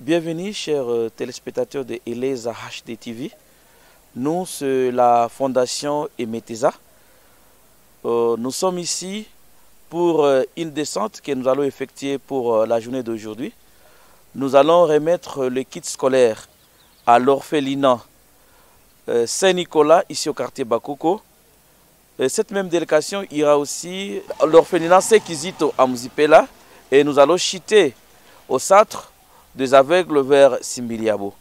Bienvenue, chers téléspectateurs de Eleza HD TV. Nous, c'est la Fondation Emeteza. Nous sommes ici pour une descente que nous allons effectuer pour la journée d'aujourd'hui. Nous allons remettre le kit scolaire à l'orphelinat Saint-Nicolas, ici au quartier Bakoko. Cette même délégation ira aussi à l'orphelinat Sekizito à Muzipela et nous allons chuter au centre des aveugles vers Simbiliabo.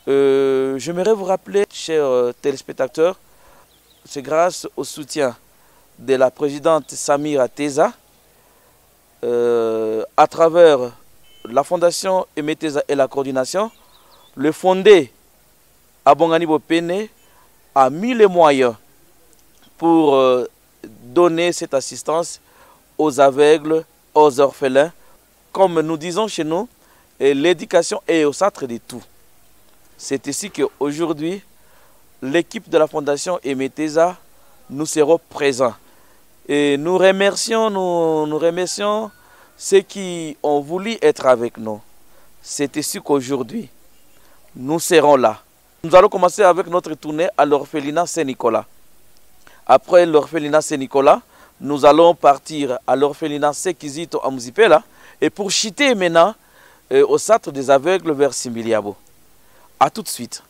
J'aimerais vous rappeler, chers téléspectateurs, c'est grâce au soutien de la présidente Samira Teza, à travers la fondation Emeteza et la coordination, le fondé Abongani Bopene a mis les moyens pour donner cette assistance aux aveugles, aux orphelins. Comme nous disons chez nous, l'éducation est au centre de tout. C'est ici qu'aujourd'hui, l'équipe de la Fondation Emeteza, nous serons présents. Et nous remercions ceux qui ont voulu être avec nous. C'est ici qu'aujourd'hui, nous serons là. Nous allons commencer avec notre tournée à l'orphelinat Saint-Nicolas. Après l'orphelinat Saint-Nicolas, nous allons partir à l'orphelinat Sekizito à Muzipela. Et pour chuter maintenant au centre des aveugles vers Simbiliabo. A tout de suite.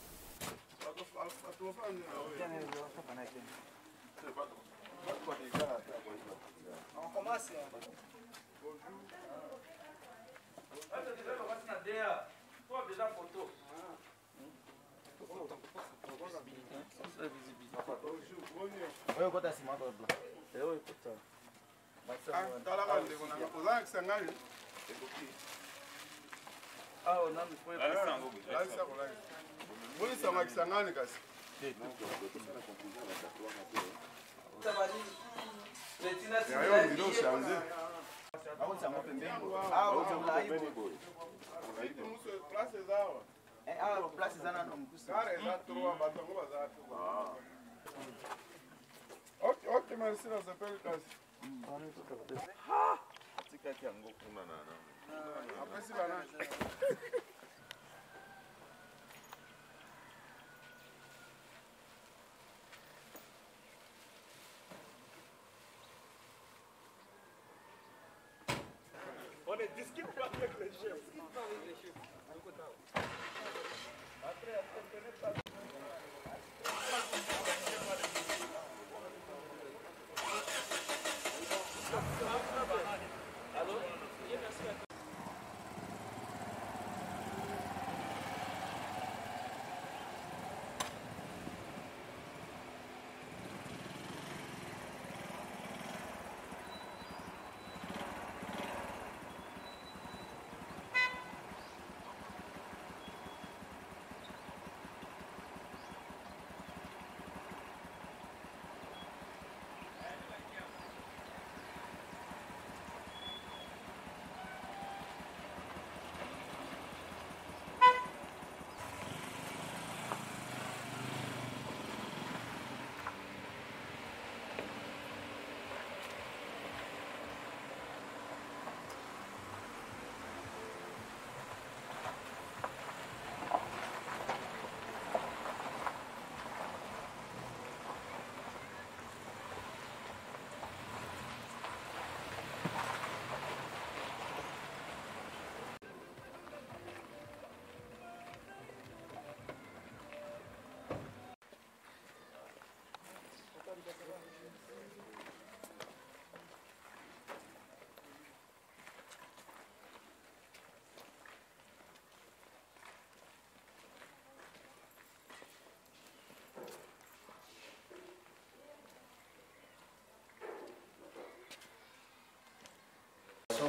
On ne discute pas avec les chefs.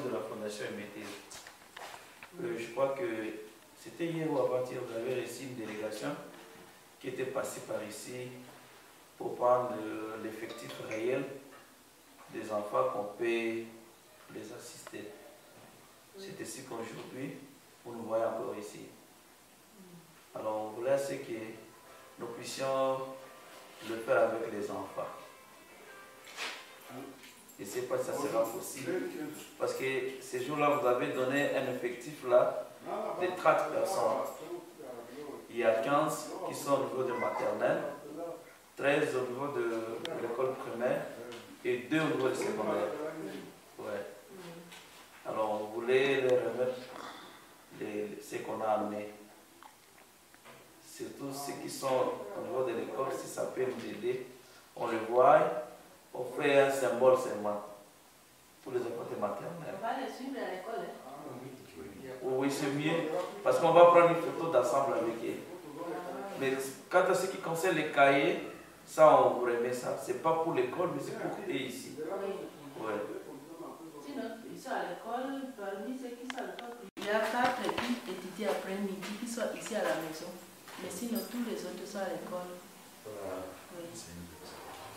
De la Fondation Emeteza. Je crois que c'était hier ou avant-hier, vous avez reçu une délégation qui était passée par ici pour prendre l'effectif réel des enfants qu'on peut les assister. C'est ici qu'aujourd'hui, vous nous voyez encore ici. Alors on voulait que nous puissions le faire avec les enfants. Je ne sais pas si ça sera possible. Parce que ces jours-là, vous avez donné un effectif là de 30 personnes. Il y a 15 qui sont au niveau de maternelle, 13 au niveau de l'école primaire et 2 au niveau de secondaire. Ouais. Alors, on voulait leur remettre ce qu'on a amené. Surtout ceux qui sont au niveau de l'école, si ça peut nous aider, on le voit, on fait un symbole seulement pour les enfants de maternelle. On va les suivre à l'école. Oui, c'est mieux, parce qu'on va prendre une photo d'ensemble avec eux. Mais quant à ce qui concerne les cahiers, ça on vous remet ça. C'est pas pour l'école, mais c'est pour eux ici. Ouais. Sinon, ils sont à l'école, parmi ceux qui sont à l'école, il y a 4 qui étudient après-midi qui sont ici à la maison. Mais sinon, tous les autres sont à l'école. Voilà. Oui.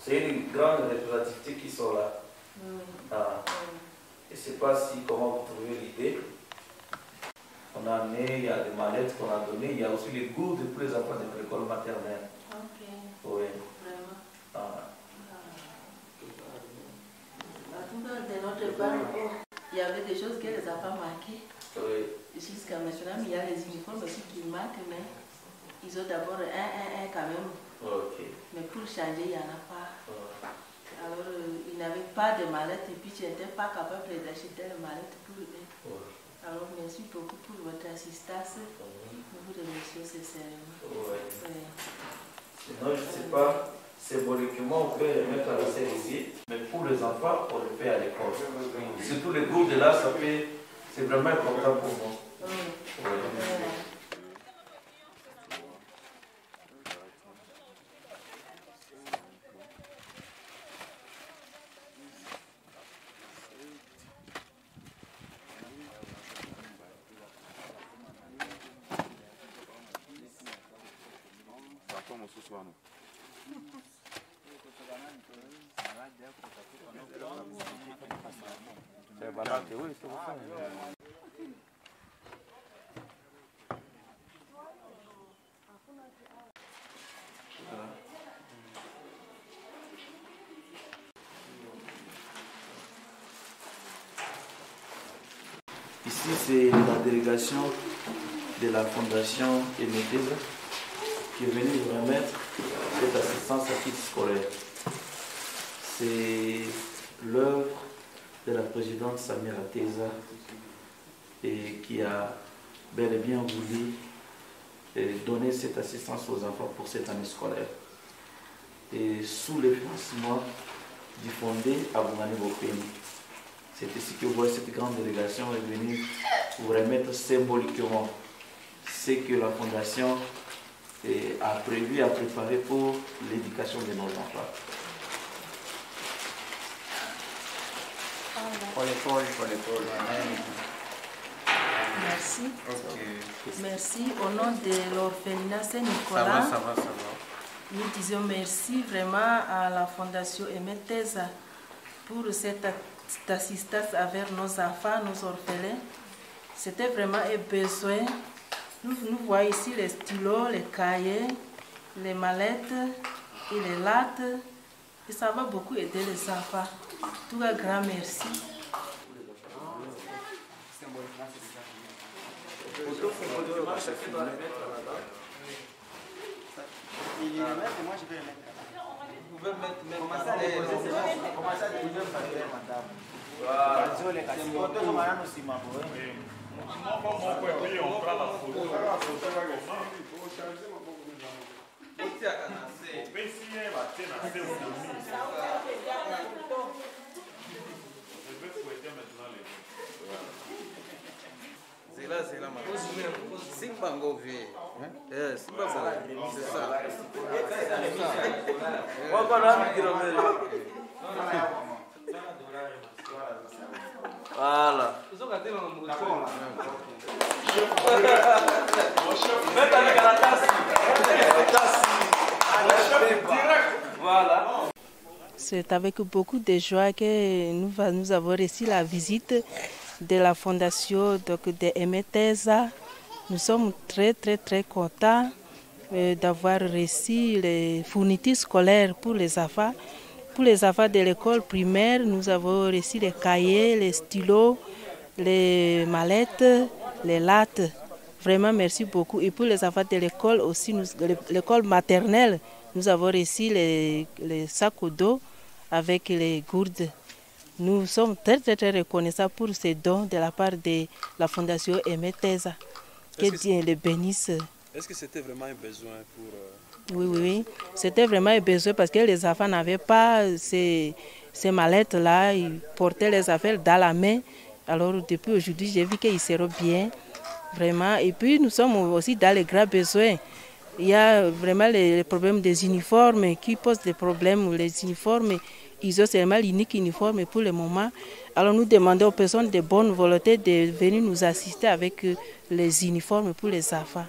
C'est une grande représentativité qui sont là. Oui. Ah. Je ne sais pas si comment vous trouvez l'idée. On a amené, il y a des mallettes qu'on a données, il y a aussi les gourdes pour les enfants de l'école maternelle. Ok. Oui. Vraiment. Ah. En tout cas, de notre part, il y avait des choses qui les a pas marquées. Oui. Jusqu'à maintenant, il y a les uniformes aussi qui marquent, mais ils ont d'abord un quand même. Ok. Mais pour changer, il n'y en a pas. Ah. Alors, ils n'avaient pas de mallette et puis je n'étais pas capable d'acheter une mallette pour eux. Ouais. Alors, merci beaucoup pour votre assistance. Nous vous remercions sincèrement. Ouais. Ouais. Sinon, je ne sais pas, symboliquement, on peut les mettre à la scène ici, mais pour les enfants, on le fait à l'école. Surtout les groupes de là, ça fait, c'est vraiment important pour nous. Oui. Ouais. Ici, c'est la délégation de la Fondation Emeteza qui est venue nous remettre cette assistance à titre scolaire. C'est l'œuvre de la présidente Samira Teza et qui a bel et bien voulu donner cette assistance aux enfants pour cette année scolaire. Et sous le financement du fondé à Boungane Bopeni. C'est ici que vous voyez cette grande délégation est venue vous remettre symboliquement ce que la Fondation a prévu, a préparé pour l'éducation de nos enfants. Pour l'école. Merci. Ok. Merci. Au nom de l'orphelinat Saint-Nicolas, Ça va. nous disons merci vraiment à la Fondation Emeteza pour cette assistance avec nos enfants, nos orphelins. C'était vraiment un besoin. Nous voyons ici les stylos, les cahiers, les mallettes et les lattes. Et ça va beaucoup aider les enfants. Tout un grand merci. Moi, je vais le mettre. Vous pouvez mettre même commencer à diviser madame. Voilà. C'est on prend la photo. C'est là, Simba Ngové. Simba c'est ça. Voilà. Voilà. C'est avec beaucoup de joie que nous avons reçu la visite de la fondation de Emeteza. Nous sommes très contents d'avoir reçu les fournitures scolaires pour les enfants Pour les enfants de l'école primaire, nous avons reçu les cahiers, les stylos, les mallettes, les lattes. Vraiment, merci beaucoup. Et pour les enfants de l'école aussi, l'école maternelle, nous avons reçu les sacs au dos avec les gourdes. Nous sommes très reconnaissants pour ces dons de la part de la Fondation Aimé Teza. Que Dieu les bénisse. Est-ce que c'était vraiment un besoin pour... Oui. C'était vraiment un besoin parce que les enfants n'avaient pas ces mallettes-là. Ils portaient les affaires dans la main. Alors depuis aujourd'hui, j'ai vu qu'ils seront bien. Vraiment. Et puis nous sommes aussi dans les grands besoins. Il y a vraiment les problèmes des uniformes qui posent des problèmes. Les uniformes, ils ont seulement l'unique uniforme pour le moment. Alors nous demandons aux personnes de bonne volonté de venir nous assister avec les uniformes pour les enfants.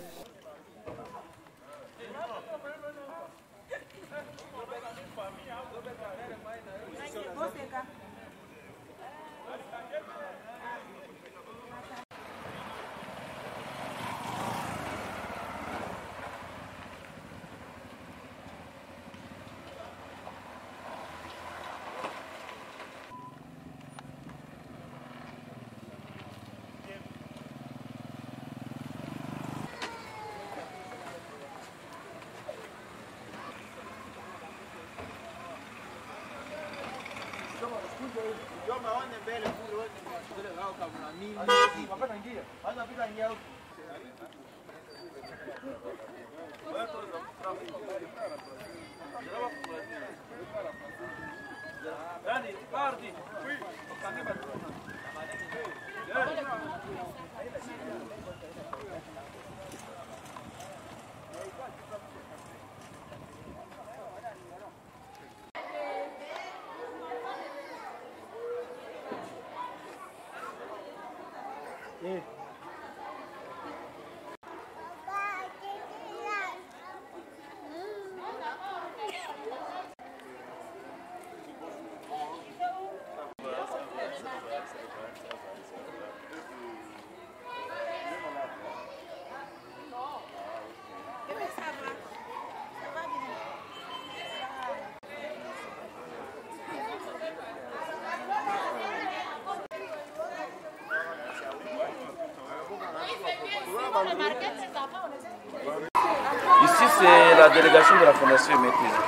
Ici, c'est la délégation de la Fondation Aimé Teza.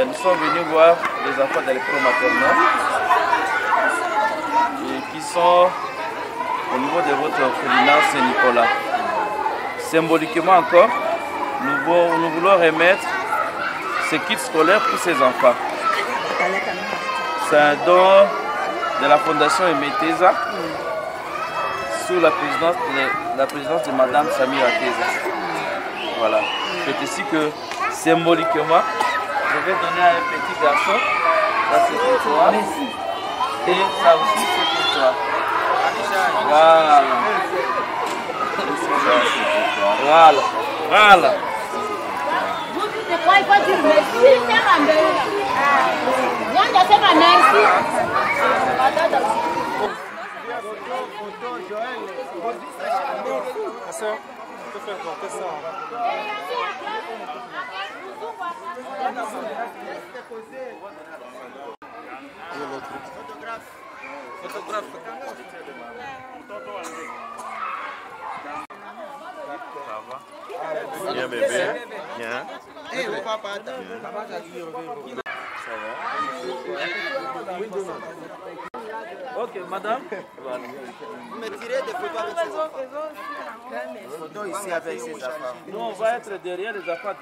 Nous sommes venus voir les enfants de l'école maternelle qui sont au niveau de votre orphelinat Saint-Nicolas. Symboliquement encore, nous voulons remettre ces kits scolaires pour ces enfants. C'est un don de la Fondation Aimé Teza sous la présidence de Madame Samira Teza. Voilà. C'est ici que symboliquement, je vais donner à un petit garçon, ça c'est pour toi, et ça aussi c'est pour toi. Voilà. Voilà. On peut faire porter ça. Photographe. Ça va? Bien bébé. Bien. Eh, au papa. Ça va? Ok, madame. Vous me tirez des photos avec ces enfants. Photos ici avec ces enfants. Nous, on va être derrière les enfants.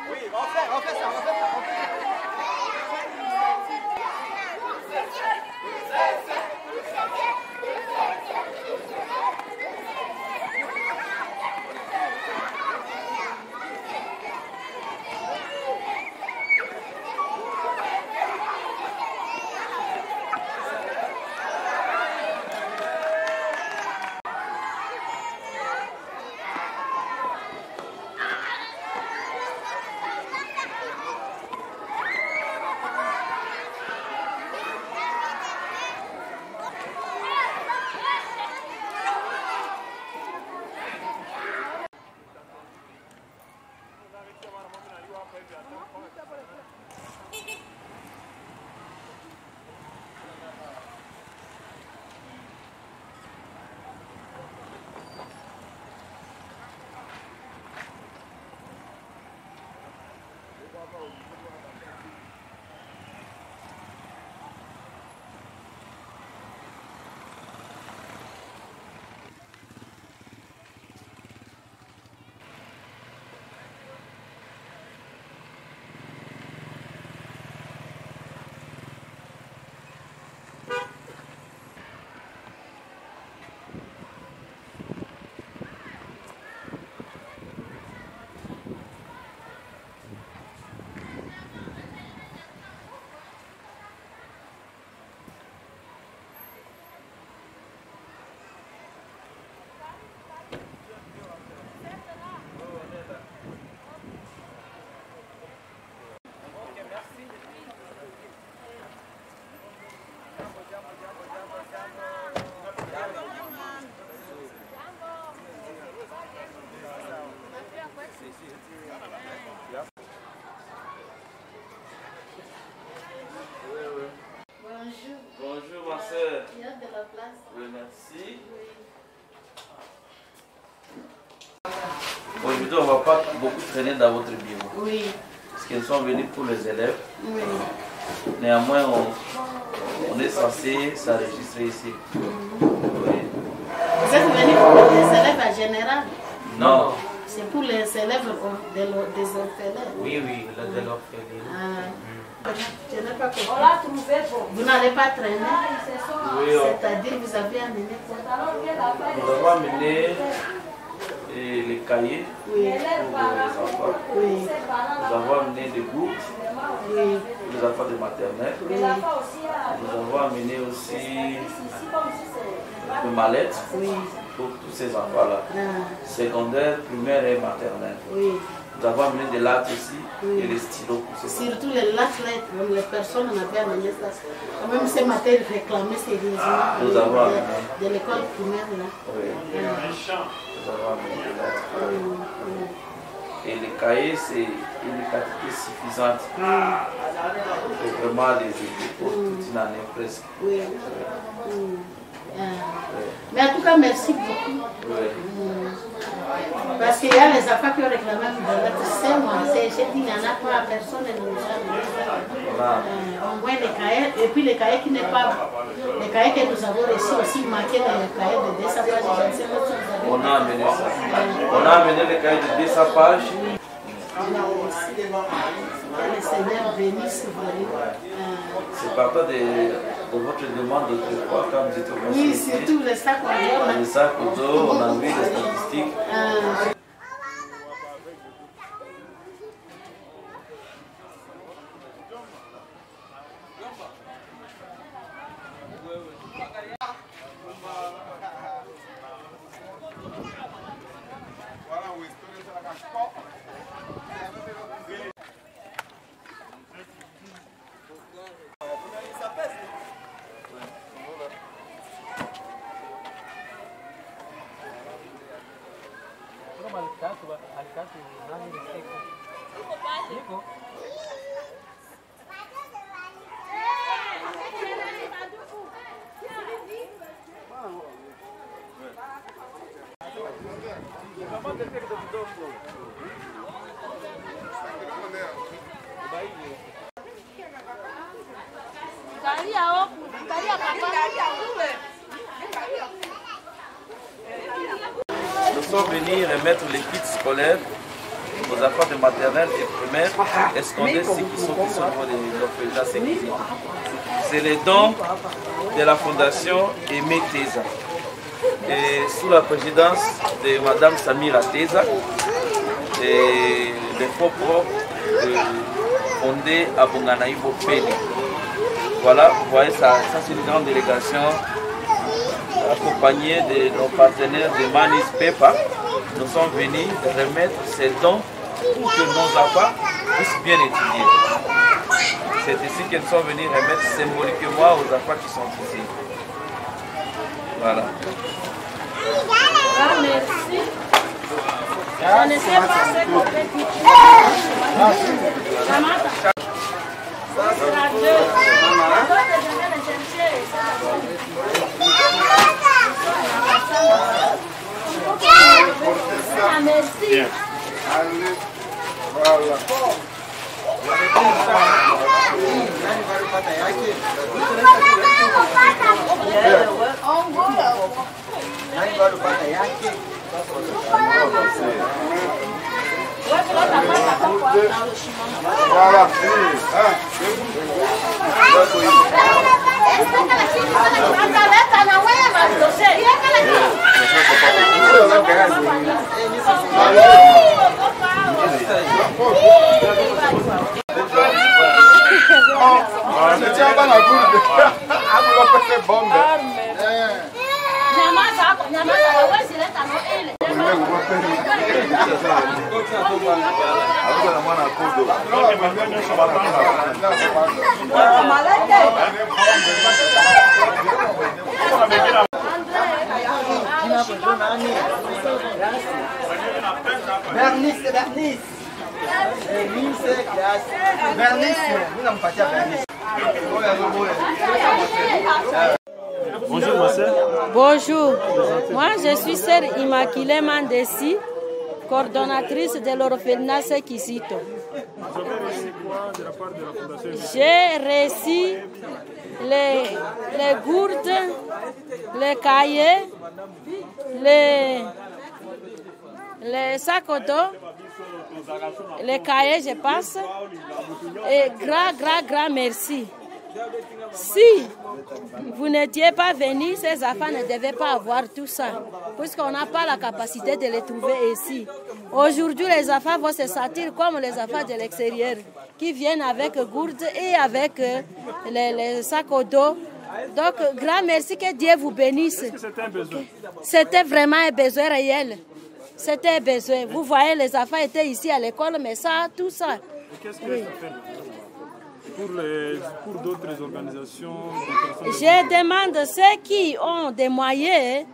Oui, on fait ça. sœur. Il y a de la place. Oui, merci. Aujourd'hui, on ne va pas beaucoup traîner dans votre bureau. Oui. Parce qu'ils sont venus pour les élèves. Oui. Néanmoins, on est censé s'enregistrer ici. Oui. Vous êtes venus pour les élèves en général? Non. C'est pour les élèves des orphelins. Oui, oui, de l'orphelinat. Ah. Je n'ai pas compris. Vous n'allez pas traîner? Oui, c'est-à-dire vous avez amené quoi? Nous avons amené les cahiers pour les enfants. Oui. Nous avons amené des groupes Oui. pour les enfants de maternelle. Oui. Nous avons amené aussi des mallettes Oui. pour tous ces enfants-là. Ah. Secondaire, primaire et maternelle. Oui. Nous avons amené des lattes aussi Oui. et les stylos pour ces enfants. Surtout les lattes, les personnes avaient amené ça. Quand même ce matin, ils réclamaient sérieusement Nous avons amené. de l'école primaire. Là. Oui. Ah. Nous avons amené des lattes. Oui. Oui. Et les cahiers, c'est une quantité suffisante pour vraiment les aider pour toute une année presque. Oui. Ah. Mais en tout cas, merci beaucoup. Oui. Parce qu'il y a les enfants qui ont réclamé c'est moi, j'ai dit il n'y en a pas, personne ne nous a donné. On voit les cahiers, et puis les cahiers qui n'est pas, les cahiers que nous avons reçus aussi marqués dans les cahiers de 200 pages, je ne sais pas si vous avez. On a amené ça. On a amené les cahiers de 200 pages. Le Seigneur bénisse vous. C'est partant de votre demande d'autrefois quand vous étiez au Oui, conseil. surtout les sacs en or. Les sacs d'eau, on a vu les statistiques. Nous sommes venus remettre les kits scolaires aux enfants de maternelle et primaire, escompter ceux qui sont au niveau de l'orphelinat. C'est les dons de la fondation Aimé Teza. Et sous la présidence de Madame Samira Teza, et les fonds propres fondés à Bonganaïbo Peni. Voilà, vous voyez, ça c'est une grande délégation accompagnée de nos partenaires de Manis Pepa. Nous sommes venus remettre ces dons pour que nos enfants puissent bien étudier. C'est ici qu'ils sont venus remettre symboliquement aux enfants qui sont ici. Voilà. Ah, merci. Je ne sais pas ce qu'on peut dire. Ça sera deux. Ah, merci. Allez, voilà. Voilà. Bernice, Bernice, nous n'avons pas dit à Bernice. Bonjour ma soeur. Bonjour. Moi, je suis sœur Immaculée Mandessi, coordonnatrice de l'orphelinat Sekisito. Vous avez reçu quoi de la part de la Fondation? J'ai reçu les gourdes, les cahiers, les sacs à dos, les cahiers, je passe. Et grand merci. Si vous n'étiez pas venu, ces enfants ne devaient pas avoir tout ça, puisqu'on n'a pas la capacité de les trouver ici. Aujourd'hui, les enfants vont se sentir comme les enfants de l'extérieur, qui viennent avec gourdes et avec les sacs à dos. Donc, grand merci, que Dieu vous bénisse. Est-ce que c'était un besoin? C'était vraiment un besoin réel. C'était un besoin. Vous voyez, les enfants étaient ici à l'école, mais ça, tout ça. Et qu'est-ce que ça fait pour d'autres organisations? Je demande ceux qui ont des moyens,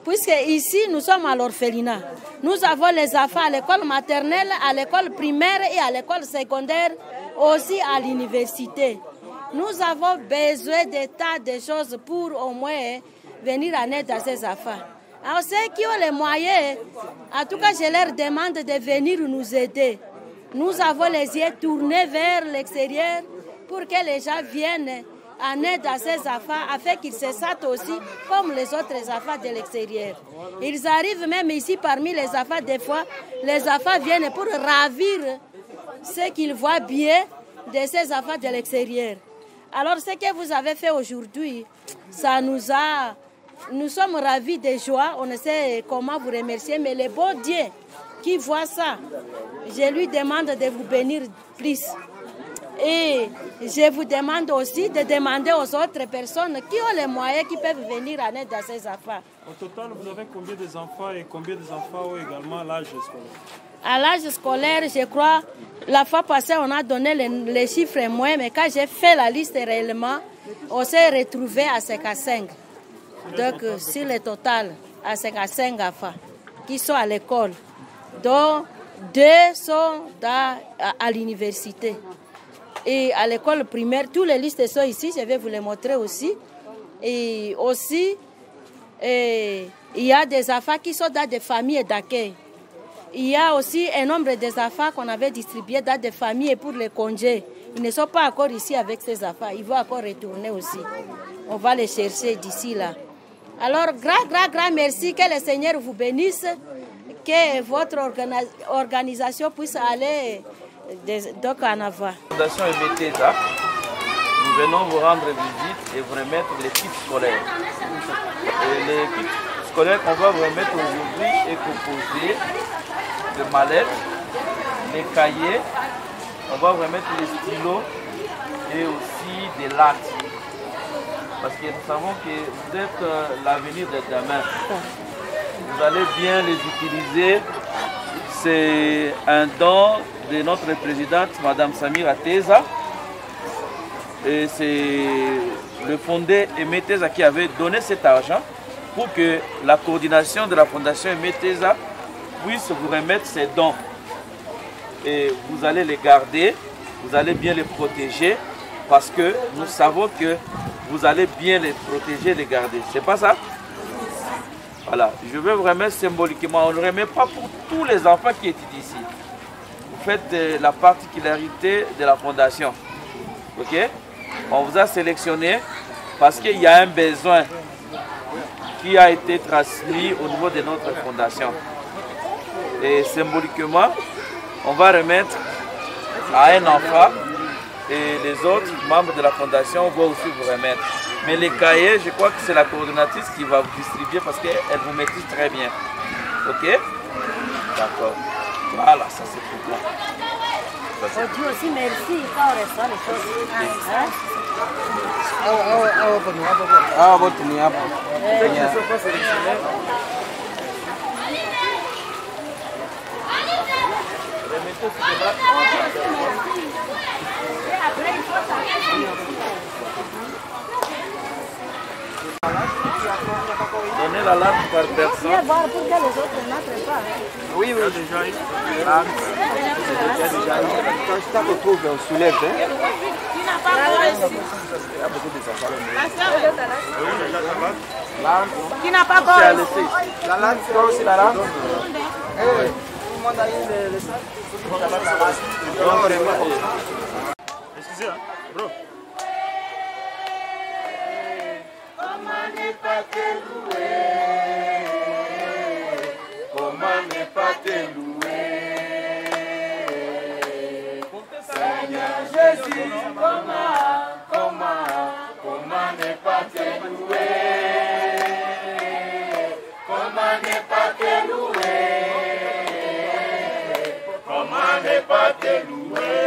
puisque ici, nous sommes à l'orphelinat. Nous avons les enfants à l'école maternelle, à l'école primaire et à l'école secondaire, aussi à l'université. Nous avons besoin de tas de choses pour au moins venir en aide à ces enfants. Alors ceux qui ont les moyens, en tout cas je leur demande de venir nous aider. Nous avons les yeux tournés vers l'extérieur pour que les gens viennent en aide à ces enfants afin qu'ils se sentent aussi comme les autres enfants de l'extérieur. Ils arrivent même ici parmi les enfants, des fois les enfants viennent pour ravir ce qu'ils voient bien de ces enfants de l'extérieur. Alors ce que vous avez fait aujourd'hui, ça nous sommes ravis de joie, on ne sait comment vous remercier, mais le bon Dieu qui voit ça, je lui demande de vous bénir plus. Et je vous demande aussi de demander aux autres personnes qui ont les moyens, qui peuvent venir en aide à ces enfants. Au total, vous avez combien d'enfants et combien d'enfants ont également l'âge scolaire? À l'âge scolaire, je crois, la fois passée, on a donné les chiffres moins, mais quand j'ai fait la liste réellement, on s'est retrouvé à 55. Donc, sur le total, à 55 enfants qui sont à l'école, dont 2 sont à l'université. Et à l'école primaire, toutes les listes sont ici, je vais vous les montrer aussi. Et aussi, il y a des enfants qui sont dans des familles d'accueil. Il y a aussi un nombre des enfants qu'on avait distribués dans des familles pour les congés. Ils ne sont pas encore ici avec ces enfants, ils vont encore retourner aussi. On va les chercher d'ici là. Alors, grand merci, que le Seigneur vous bénisse, que votre organisation puisse aller donc en avant. Fondation Emeteza, nous venons vous rendre visite et vous remettre les kits scolaires. Et les kits scolaires qu'on va vous remettre aujourd'hui est composé de mallettes, les cahiers, on va vous remettre les stylos et aussi des lattes. Parce que nous savons que vous êtes l'avenir de demain. Vous allez bien les utiliser. C'est un don de notre présidente, Madame Samira Teza. Et c'est le fondé Emeteza qui avait donné cet argent pour que la coordination de la fondation Emeteza puisse vous remettre ces dons. Et vous allez les garder, vous allez bien les protéger parce que nous savons que vous allez bien les protéger, les garder. C'est pas ça? Voilà, je vais vous remettre symboliquement. On ne remet pas pour tous les enfants qui étudient ici. Vous faites la particularité de la fondation. Ok? On vous a sélectionné parce qu'il y a un besoin qui a été transmis au niveau de notre fondation. Et symboliquement, on va remettre à un enfant et les autres membres de la fondation vont aussi vous remettre. Mais les cahiers, je crois que c'est la coordonnatrice qui va vous distribuer parce qu'elle vous maîtrise très bien. Ok? D'accord. Voilà, ça c'est pour toi. Dieu aussi, merci. Pas au restaurant, les choses. Donnez la latte par personne. Voir pour que les autres n'entrent pas. Oui, oui. Déjà, Il y a déjà eu. Quand tu te retrouves, on soulève. Hein? Il y a beaucoup de enfants. Qui n'a pas C'est à peur? laisser. La langue, c'est aussi la langue. Tout le monde a eu le sac. Excusez, hein, bro. Comment ne pas te louer? Comment ne pas te louer? Seigneur Jésus, comment ne pas te louer? Comment ne pas te louer? Comment ne pas te louer?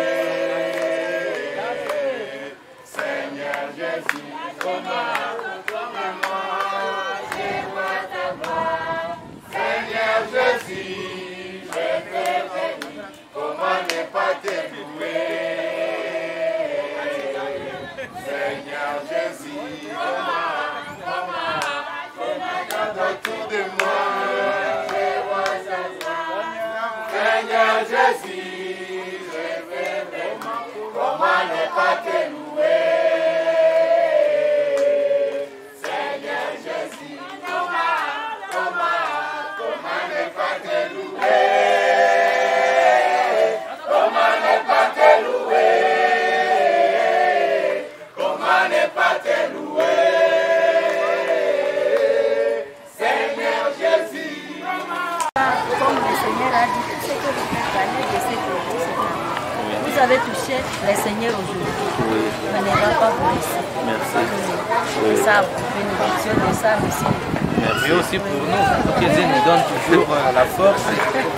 Seigneur Jésus, comment je vois ta voix? Seigneur Jésus, je vais venir. Comment ne pas te louer? Seigneur Jésus, regarde autour de moi, je vois ta voix. Seigneur Jésus, je vais venir. Comment ne pas te louer? Seigneur Jésus, comment ne pas te louer? Comment ne pas te louer? Comment ne pas te louer? Seigneur Jésus. Comme le Seigneur a dit, tout ce que vous faites gagner de ce que vous avez touché le Seigneur aujourd'hui. Mais ne va pas vous laisser. Merci. Et ça, bénédiction de ça aussi. Mais aussi pour nous, que Dieu nous donne toujours la force.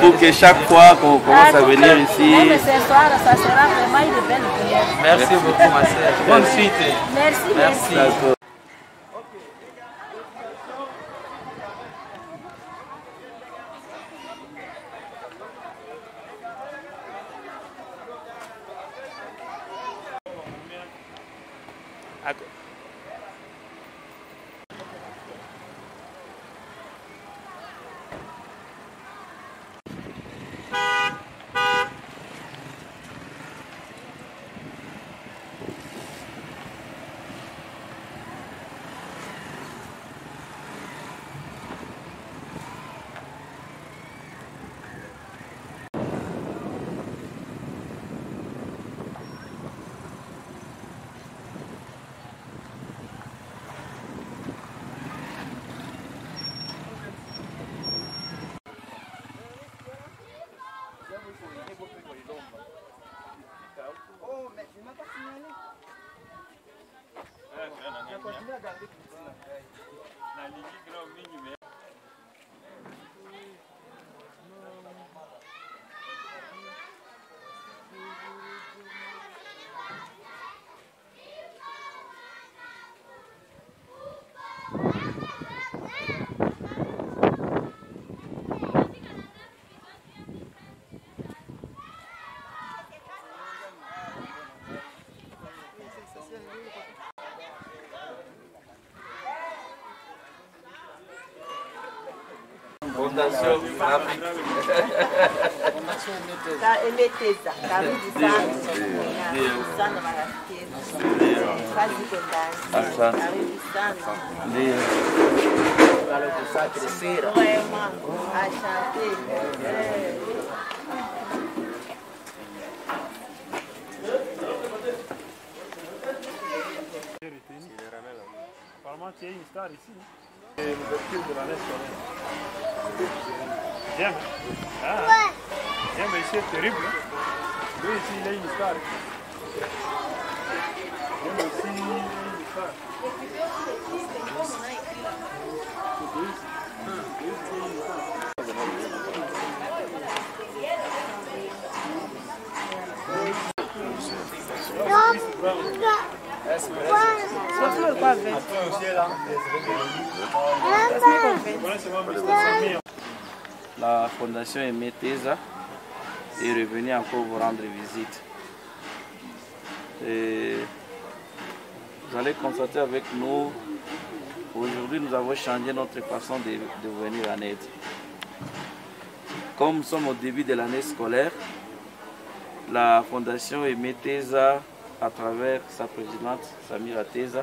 Pour que chaque fois qu'on commence à venir ici, Même ce soir, ça sera vraiment une belle prière. Merci beaucoup, ma sœur. Bonne suite. Merci, merci. d'accord. Oh, mais tu ne m'as pas signalé. Je continue à garder tout ça. Fondation Afrique. Emeteza, karibu sana marafiki yetu. Kazi iko ndani. Karibu sana. Ndio. Vraiment, asante. Apparemment, tu es une star ici. C'est l'ouverture de l'année scolaire. J'aime. Ah. J'aime, mais c'est terrible. Lui ici, il est une star. J'aime aussi, il est une star. La fondation Emeteza est revenue encore vous rendre visite. Et vous allez constater avec nous, aujourd'hui nous avons changé notre façon de venir en aide. Comme nous sommes au début de l'année scolaire, la fondation Emeteza, à travers sa présidente Samira Teza,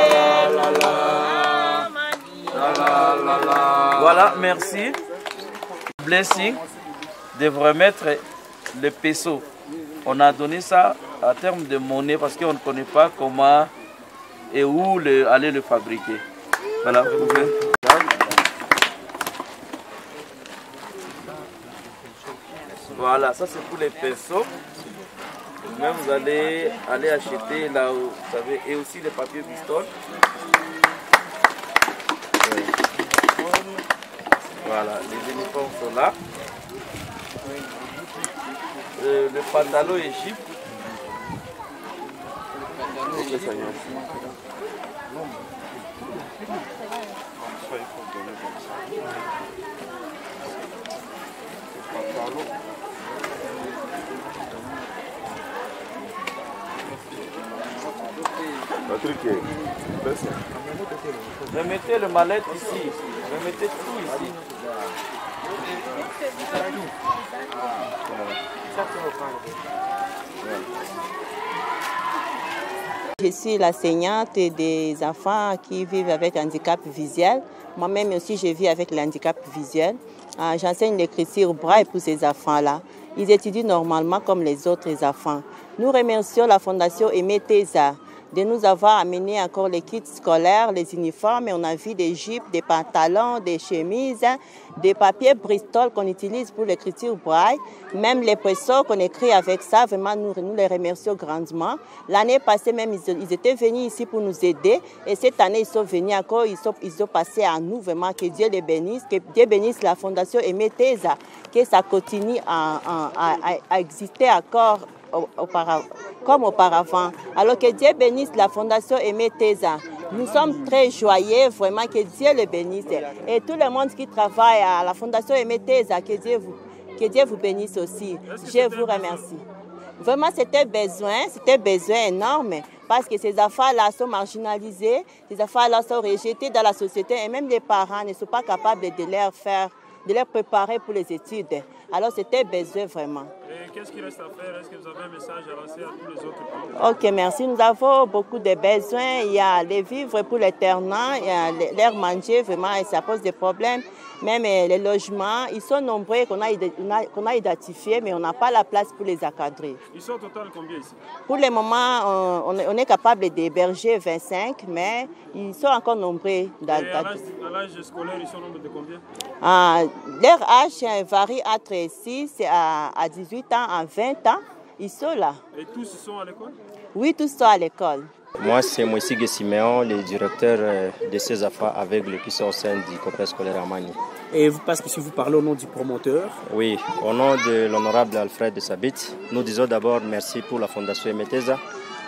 Voilà, merci. Blessing devrait mettre le peso. On a donné ça à terme de monnaie parce qu'on ne connaît pas comment et où aller le fabriquer. Voilà, vous pouvez. Voilà, ça c'est pour les pesos. Même vous allez aller acheter là où vous savez, et aussi les papiers pistoles. Voilà, les uniformes sont là. Le pantalon Égypte. Remettez le mallette ici. Remettez tout ici. Je suis l'enseignante des enfants qui vivent avec handicap visuel. Moi-même aussi, je vis avec le handicap visuel. J'enseigne l'écriture braille pour ces enfants-là. Ils étudient normalement comme les autres enfants. Nous remercions la Fondation Aimé Teza de nous avoir amené encore les kits scolaires, les uniformes. Et on a vu des jupes, des pantalons, des chemises, des papiers Bristol qu'on utilise pour l'écriture braille. Même les poissons qu'on écrit avec ça, vraiment nous les remercions grandement. L'année passée même, ils étaient venus ici pour nous aider. Et cette année, ils sont venus encore, ils ont passé à nous, vraiment, que Dieu les bénisse, que Dieu bénisse la Fondation Aimé Teza, que ça continue à exister encore comme auparavant. Alors que Dieu bénisse la Fondation Aimé Teza. Nous sommes très joyeux, vraiment, que Dieu les bénisse. Et tout le monde qui travaille à la Fondation Aimé Teza, que Dieu vous bénisse aussi. Je vous remercie. Vraiment, c'était besoin énorme, parce que ces enfants-là sont marginalisés, ces enfants-là sont rejetés dans la société, et même les parents ne sont pas capables de leur préparer pour les études. Alors c'était besoin vraiment. Et qu'est-ce qu'il reste à faire? Est-ce que vous avez un message à lancer à tous les autres parents? Ok, merci. Nous avons beaucoup de besoins. Il y a les vivres pour l'internat, il y a l'air manger, vraiment, et ça pose des problèmes. Même les logements, ils sont nombreux qu'on a identifiés, mais on n'a pas la place pour les encadrer. Ils sont au total combien ici? Pour le moment, on est capable d'héberger 25, mais ils sont encore nombreux. Et à l'âge scolaire, ils sont nombreux de combien? Leur âge varie entre 6 à 18 ans, à 20 ans. Ils sont là. Et tous sont à l'école? Oui, tous sont à l'école. Moi, c'est Moïsig Siméon, le directeur de ces enfants aveugles qui sont au sein du complexe scolaire Amani. Et parce que si vous parlez au nom du promoteur? Oui, au nom de l'honorable Alfred Sabit, nous disons d'abord merci pour la Fondation Aimé Teza,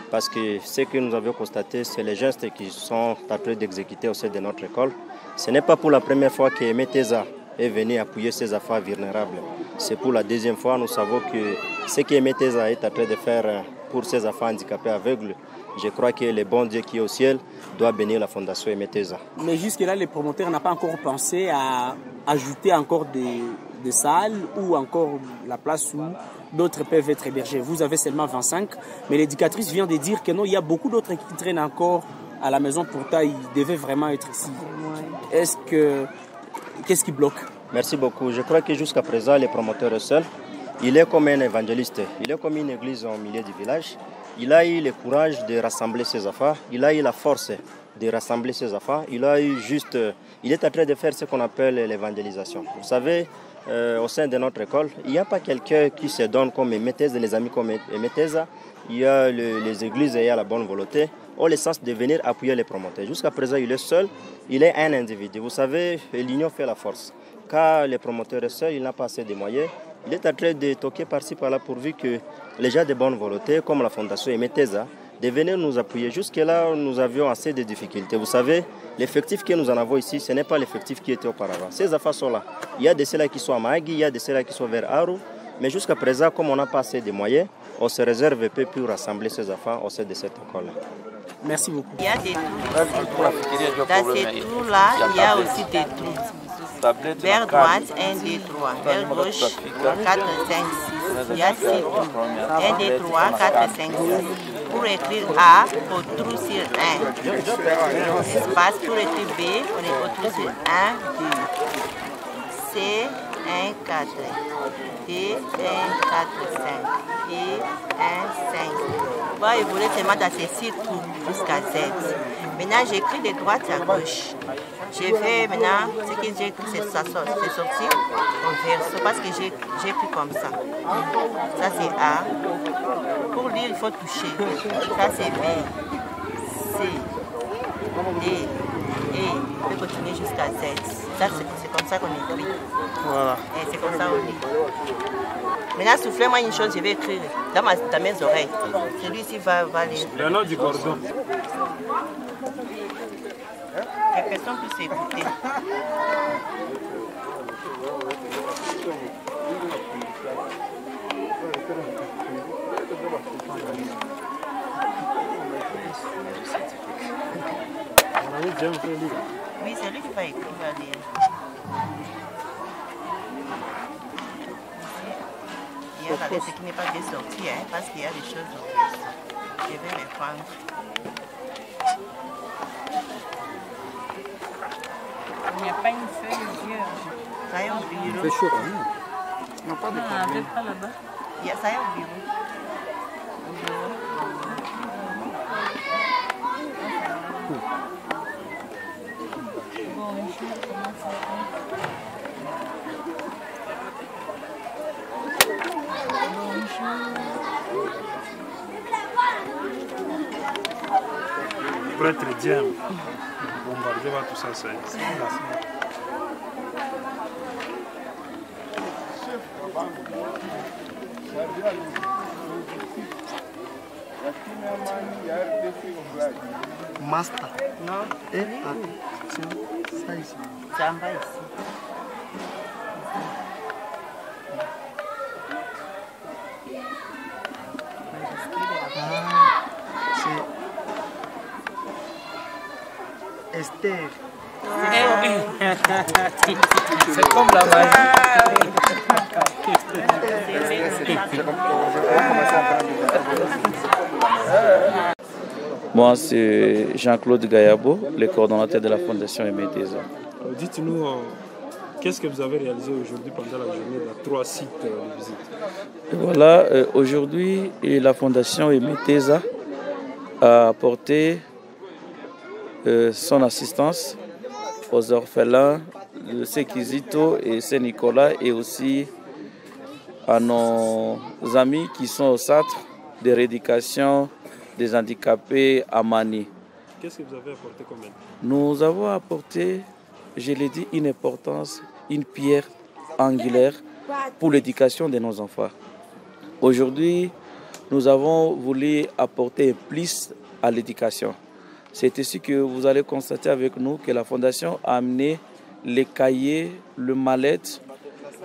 parce que ce que nous avons constaté, c'est les gestes qui sont en train d'exécuter au sein de notre école. Ce n'est pas pour la première fois qu'Aimé Teza est venu appuyer ces enfants vulnérables. C'est pour la deuxième fois. Nous savons que ce qu'Aimé Teza est en train de faire pour ces enfants handicapés aveugles, je crois que le bon Dieu qui est au ciel doit bénir la Fondation Aimé Teza. Mais jusque-là, les promoteurs n'ont pas encore pensé à ajouter encore des salles ou encore la place où d'autres peuvent être hébergés. Vous avez seulement 25, mais l'éducatrice vient de dire que non, il y a beaucoup d'autres qui traînent encore à la maison, pourtant ils devaient vraiment être ici. Ouais. Qu'est-ce qui bloque? Merci beaucoup. Je crois que jusqu'à présent, les promoteurs seuls, il est comme un évangéliste, il est comme une église au milieu du village. Il a eu le courage de rassembler ses enfants, il a eu la force de rassembler ses enfants, il est en train de faire ce qu'on appelle l'évangélisation. Vous savez, au sein de notre école, il n'y a pas quelqu'un qui se donne comme Aimé Teza, les amis comme Aimé Teza. Il y a les églises et il y a la bonne volonté, ont le sens de venir appuyer les promoteurs. Jusqu'à présent, il est seul, il est un individu. Vous savez, l'union fait la force. Car le promoteur est seul, il n'a pas assez de moyens. Il est en train de toquer par-ci par-là pourvu que les gens de bonne volonté, comme la Fondation Aimé Teza, de venir nous appuyer. Jusque-là, nous avions assez de difficultés. Vous savez, l'effectif que nous en avons ici, ce n'est pas l'effectif qui était auparavant. Ces enfants sont là. Il y a de ceux-là qui sont à Magui, il y a de ceux-là qui sont vers Aru. Mais jusqu'à présent, comme on n'a pas assez de moyens, on se réserve peu pour rassembler ces enfants au sein de cette école-là. Merci beaucoup. Il y a des trous. Dans ces trous-là, il y a aussi des trous. Vers droite, 1, 2, 3. Vers gauche, 4, 5, 6. Il y a 6 trous. 1, 2, 3, 4, 5, 6. Pour écrire A, au trou sur 1. Espace pour écrire B, on est au trou sur 1, 2. C, 1, 4. D, 1, 4, 5. E, 1, 5. Bon, il voulait seulement dans ces 6 trous jusqu'à Z. Maintenant, j'écris de droite à gauche. J'ai fait maintenant, ce que j'ai écrit, c'est sorti au verso parce que j'ai pris comme ça. Ça, c'est A. Pour lire, il faut toucher. Ça, c'est B, C, D, E. On peut continuer jusqu'à Z. Ça, c'est comme ça qu'on écrit. Voilà. Et c'est comme ça qu'on lit. Maintenant, soufflez-moi une chose, je vais écrire dans mes oreilles. Celui-ci va lire. Le nom du cordon. Les personnes puissent écouter. Oui, c'est lui qui va écrire, va lire. Il y a la lettre qui n'est pas bien sortie, hein, parce qu'il y a des choses au verso. Je vais les prendre. Il n'y a pas une feuille vierge. Ça y est au bureau. C'est chaud, hein? Non, pas de avec pas là-bas. Ça y est au bureau. Bonjour, comment ça va? Prêtre Diam. Bombarder tout ça, c'est là. Master. Non. Et ça ici. Ça en bas ici. C'est Esther. C'est comme la magie. Moi, c'est Jean-Claude Gayabo, le coordonnateur de la Fondation Emeteza. Dites-nous, qu'est-ce que vous avez réalisé aujourd'hui pendant la journée dans 3 sites de visite? Voilà, aujourd'hui, la Fondation Emeteza a apporté son assistance aux orphelins de Sekizito et Saint-Nicolas et aussi à nos amis qui sont au centre de rééducation des handicapés à Mani. Qu'est-ce que vous avez apporté comme aide? Nous avons apporté, je l'ai dit, une importance, une pierre angulaire pour l'éducation de nos enfants. Aujourd'hui, nous avons voulu apporter plus à l'éducation. C'est ici que vous allez constater avec nous que la Fondation a amené les cahiers, le mallette.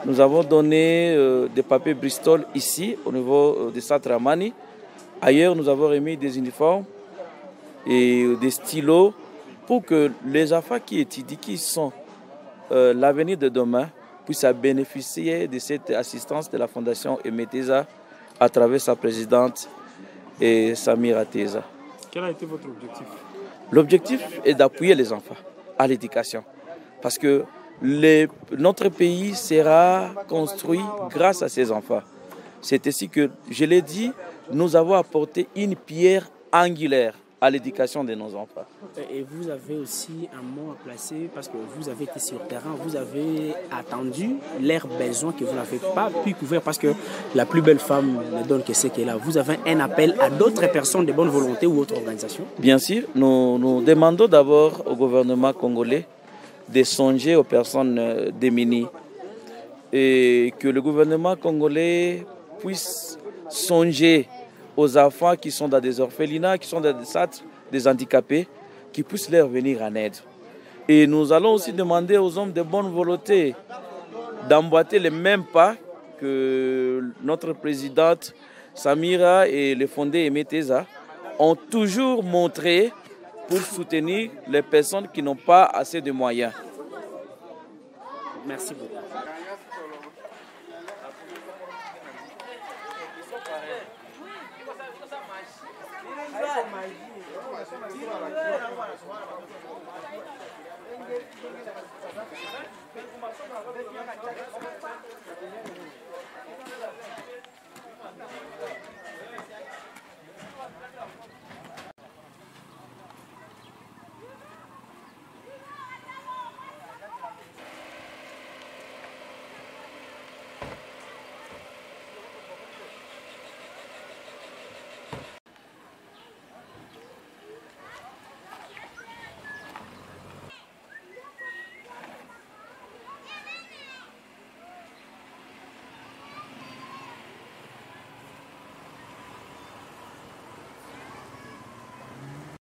Nous avons donné des papiers Bristol ici, au niveau du centre Amani. Ailleurs, nous avons remis des uniformes et des stylos pour que les enfants qui étudient, qui sont l'avenir de demain, puissent bénéficier de cette assistance de la Fondation Emeteza à travers sa présidente et Samira Teza. Quel a été votre objectif? L'objectif est d'appuyer les enfants à l'éducation. Parce que notre pays sera construit grâce à ces enfants. C'est ainsi que, je l'ai dit, nous avons apporté une pierre angulaire à l'éducation de nos enfants. Et vous avez aussi un mot à placer parce que vous avez été sur le terrain, vous avez attendu leurs besoins que vous n'avez pas pu couvrir parce que la plus belle femme ne donne que ce qu'elle a. Vous avez un appel à d'autres personnes de bonne volonté ou autres organisations? Bien sûr, nous demandons d'abord au gouvernement congolais de songer aux personnes démunies et que le gouvernement congolais puisse songer aux enfants qui sont dans des orphelinats, qui sont dans des centres des handicapés, qui puissent leur venir en aide. Et nous allons aussi demander aux hommes de bonne volonté d'emboîter les mêmes pas que notre présidente Samira et le fondé Emeteza ont toujours montré pour soutenir les personnes qui n'ont pas assez de moyens. Merci beaucoup.